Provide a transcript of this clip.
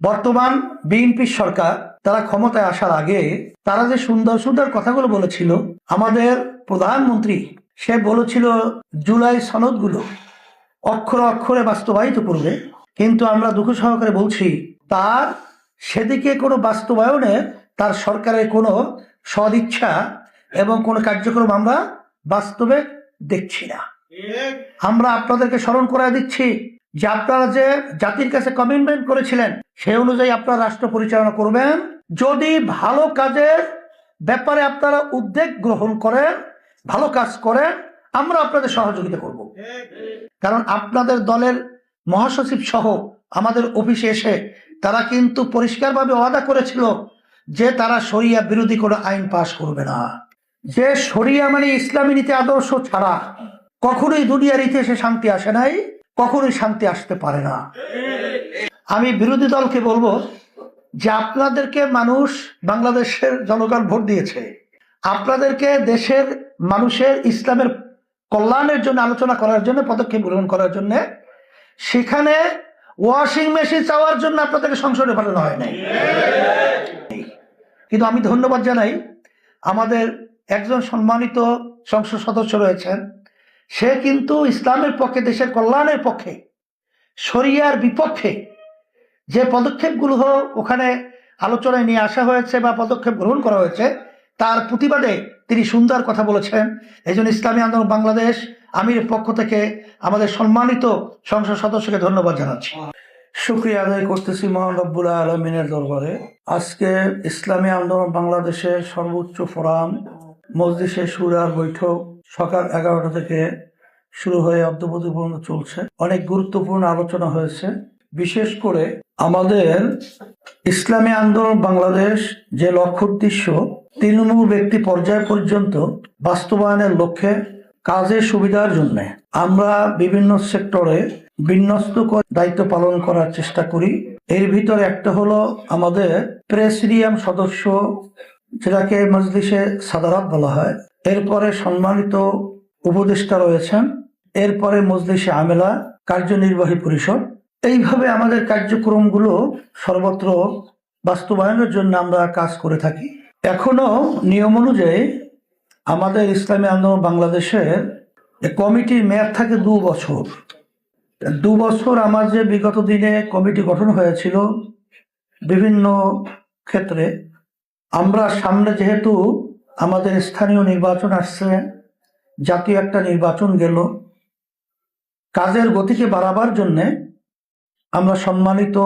বর্তমান বিএনপি সরকার তারা ক্ষমতায় আসার আগে তারা যে সুন্দর সুন্দর কথাগুলো বলেছিল, আমাদের প্রধানমন্ত্রী সে বলেছিল জুলাই সনদগুলো অক্ষরে অক্ষরে বাস্তবায়িত করবে, কিন্তু আমরা দুঃখ সহকারে বলছি তার সেদিকে কোনো বাস্তবায়নে তার সরকারের কোনো সদিচ্ছা এবং কোনো কার্যক্রম আমরা বাস্তবে দেখছি না। আমরা আপনাদেরকে স্মরণ করায় দিচ্ছি যে আপনারা যে জাতির কাছে কমিটমেন্ট করেছিলেন সেই অনুযায়ী আপনারা রাষ্ট্র পরিচালনা করবেন। যদি ভালো কাজের ব্যাপারে আপনারা উদ্যোগ গ্রহণ করেন, ভালো কাজ করেন, আমরা আপনাদের সহযোগিতা করব। কারণ আপনাদের দলের মহাসচিব সহ আমাদের অফিসে এসে তারা কিন্তু পরিষ্কারভাবে ওয়াদা করেছিল যে তারা শরিয়া বিরোধী কোনো আইন পাশ করবে না, যে শরিয়া মানে ইসলামী নীতি আদর্শ ছাড়া কখনোই দুনিয়ার ইতিহাসে শান্তি আসে নাই, কখনোই শান্তি আসতে পারে না। আমি বিরোধী দলকে বলবো যে আপনাদেরকে মানুষ, বাংলাদেশের জনগণ ভোট দিয়েছে, আপনাদেরকে দেশের মানুষের ইসলামের কল্যাণের জন্য আলোচনা করার জন্য, পদক্ষেপ গ্রহণ করার জন্য, সেখানে ওয়াশিং মেশিন চাওয়ার জন্য আপনাদেরকে সংসদে পাঠানো হয় নাই। কিন্তু আমি ধন্যবাদ জানাই আমাদের একজন সম্মানিত সংসদ সদস্য রয়েছেন, সে কিন্তু ইসলামের পক্ষে, দেশের কল্যাণের পক্ষে, শরিয়ার বিপক্ষে যে পদক্ষেপগুলো ওখানে আলোচনায় নিয়ে আসা হয়েছে বা পদক্ষেপ গ্রহণ করা হয়েছে তার প্রতিবাদে তিনি সুন্দর কথা বলেছেন। এই জন্য ইসলামী আন্দোলন বাংলাদেশ আমিরের পক্ষ থেকে আমাদের সম্মানিত সংসদ সদস্যকে ধন্যবাদ জানাচ্ছি, শুকরিয়া আদায় করতেছি মহান রব্বুল আলমিনের দরবারে। আজকে ইসলামী আন্দোলন বাংলাদেশের সর্বোচ্চ ফোরাম মজলিসে শুরার বৈঠক সকাল 11টা থেকে শুরু হয়ে অদ্যাবধি পর্যন্ত চলছে। অনেক গুরুত্বপূর্ণ আলোচনা হয়েছে। বিশেষ করে আমাদের ইসলামী আন্দোলন বাংলাদেশ যে লক্ষ্য উদ্দেশ্য তৃণমূল ব্যক্তি পর্যায় পর্যন্ত বাস্তবায়নের লক্ষ্যে কাজের সুবিধার জন্য আমরা বিভিন্ন সেক্টরে বিন্যস্ত দায়িত্ব পালন করার চেষ্টা করি। এর ভিতরে একটা হলো আমাদের প্রেসিডিয়াম সদস্য, যেটাকে মজলিসে সাদারাত বলা হয়। এরপরে সম্মানিত উপদেষ্টা রয়েছেন, এরপরে মজলিসে আমেলা, কার্যনির্বাহী পরিষদ। এইভাবে আমাদের কার্যক্রমগুলো সর্বত্র বাস্তবায়নের জন্য আমরা কাজ করে থাকি। এখনো নিয়ম অনুযায়ী আমাদের ইসলামী আন্দোলন বাংলাদেশের কমিটির মেয়াদ থাকে 2 বছর। 2 বছর আমার যে বিগত দিনে কমিটি গঠন হয়েছিল বিভিন্ন ক্ষেত্রে, আমরা সামনে যেহেতু আমাদের স্থানীয় নির্বাচন আসছে, জাতীয় একটা নির্বাচন গেল, কাজের গতিকে বাড়াবার জন্যে আমরা সম্মানিত